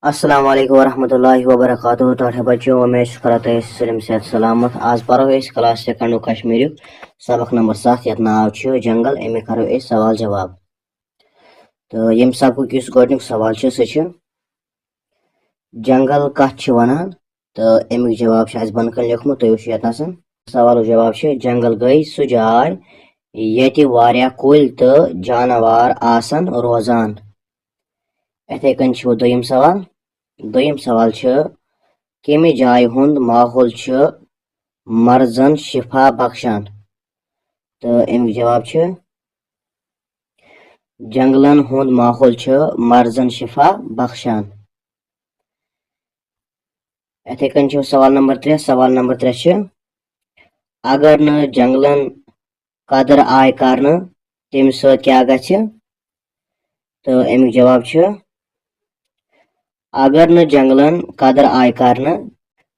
السلام علیکم ورحمۃ اللہ وبرکاتہ ٹاٹھے بچوں میں کرتا سلم صحت سلامت آج پرو کلاس سیکنڈ کشمیر سبق نمبر 7 یت ناو جنگل امی کرو سوال جواب تو یم سبق اس گۄڈنیُک سوال سہ جنگل کت ونان تو امیک جواب بن کن لیکھمت تھی وچھو یت سوال جواب جنگل گئی سہ جاے یتہ واریاہ کُلۍ تو جانوار آسن روزان. اتھے کن دویم سوال کمہ جائے ہند ماحول مرزن شفا بخشان تو امیک جواب جنگلن ہند ماحول مرزن شفا بخشان. اتھے کن سوال نمبر 3 اگر ن جنگلن قدر آئے کرنے تم ست کیا گژھِ تو امیک جواب اگر ن جنگلن قدر آئے کرنے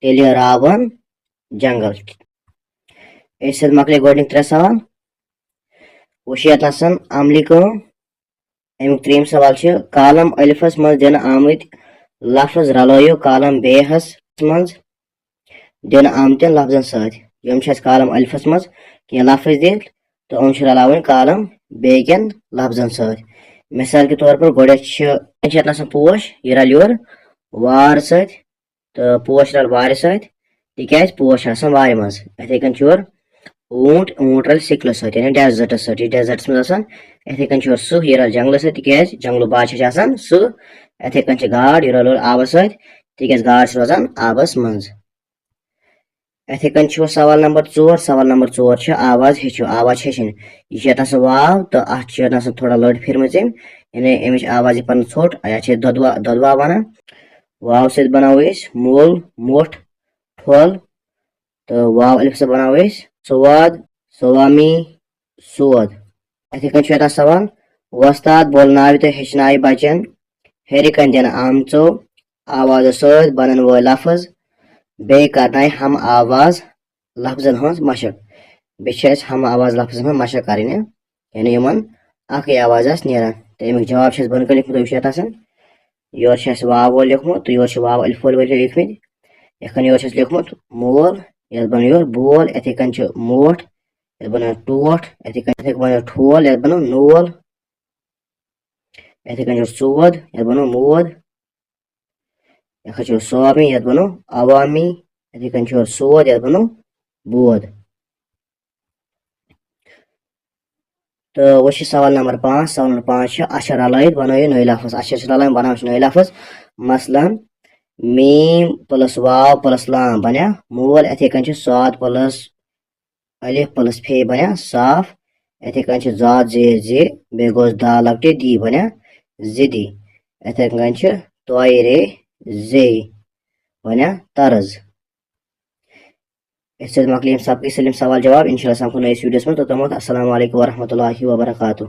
تیلہِ راون جنگل. اس مکلے گۄڈنِکۍ 3 سوال وچھ یت عملی کٲم. امیک ترٛیٚیِم سوال کالم الفس مز دن آمت لفظ رلٲیِو کالم بے ہس مز دن آمتین لفظن ست. یم کالم الفس مز کینٛہہ لفظ دِتھ تو یِم رلاوٕنۍ کالم بے کٮ۪ن لفظن ست. مثال کے طور پر گۄڈنیتھ پوش یہ رل یور وار ست تو پوش رل وارِ ست تِکیازِ پوش آسان وارِ مز. اتھے کن یور اونٹ رل سِکلہٕ سۭتۍ یعنی ڈیزٲرٹس سۭتۍ یہِ ڈیزٲرٹس مز آسان. اتھے کن یور سٕہہ یہِ رل جنگلس سۭتۍ تِکیازِ جنگلُک بادشاہ چھُ آسان سٕہہ. اتھے کن گاڈ یہِ رل آبس سۭتۍ تِکیازِ گاڈ چھِ روزان آبس منٛز. اتھے کن سوال نمبر 4 آواز ہیٚچھِو آواز ہیٚچھِنۍ. یہِ چھِ یتھ واو تو اتھ چھِ یتھ تھوڑا لٔڑ پھِرمٕژ أمۍ یعنی امِچ آواز یہِ پنُن ژھوٚٹ یتھ چھِ دۄدوا ونان. واو سۭتۍ بناوو أسۍ مول موٚٹھ ٹھۄل تہٕ واو الف سۭتۍ بناوو أسۍ سواد سوامی سود. اتھے کن یتھ سوال وۄستاد بولناوِ تہٕ ہیٚچھنایہِ بچن ہیٚرِ کن دِنہٕ آمژو آوازو سۭتۍ بنن وٲلۍ لفظ بیٚیہِ کرنایہِ ہم آواز لفظن ہٕنٛز مشق. بیٚیہِ چھِ اَسہِ ہم آواز لفظن ہٕنٛز مشق کرٕنۍ یعنی یِمن اکٕے آواز آسہِ نیران. تہٕ امیُک جواب چھِ بۄن کن لیکھمُت وٕچھِو یتھ یور چھِ اَسہِ واو وول لیوکھمُت تہٕ یور چھِ واو الف وٲلۍ لیکھمٕتۍ. یتھ کن یور چھِ اَسہِ لیوکھمُت مول یتھ بنو یور بول. یِتھے کن چھُ موٹھ یتھ بنو ٹوٹھ. یِتھے کن بنو ٹھول یتھ بنو نول. یِتھے کن چھُ ژود یتھ بنو مود. یتھ چھُ سوامی یتھ بنو عوامی. یِتھے کن چھُ سود یتھ بنو بود. تو وۄنۍ چھُ سوال نمبر 5 اچھر رلٲیِتھ بنٲیِو نٔے لفظ. اچھر چھِ رلٲوِتھ بناوٕنۍ چھِ نٔے لفظ. مثلاً میم پلس واو پلس لام بنیا مول. یِتھے کن چھُ صاد پلس الف پلس فے بنیا صاف. یِتھے کن چھُ زاد زیر زِ بیٚیہِ گوٚس دال لۄکٹہِ دی بنیا زِدی. یِتھے کن چھُ تویرے زے بنیا طرز. اس مکلے سبقٕکۍ سٲلِم سوال جواب انشاء اللہ سمکھو نٔیِس ویڈیوس منٛز. توٚتامتھ السلام علیکم ورحمۃ اللہ وبرکاتہ.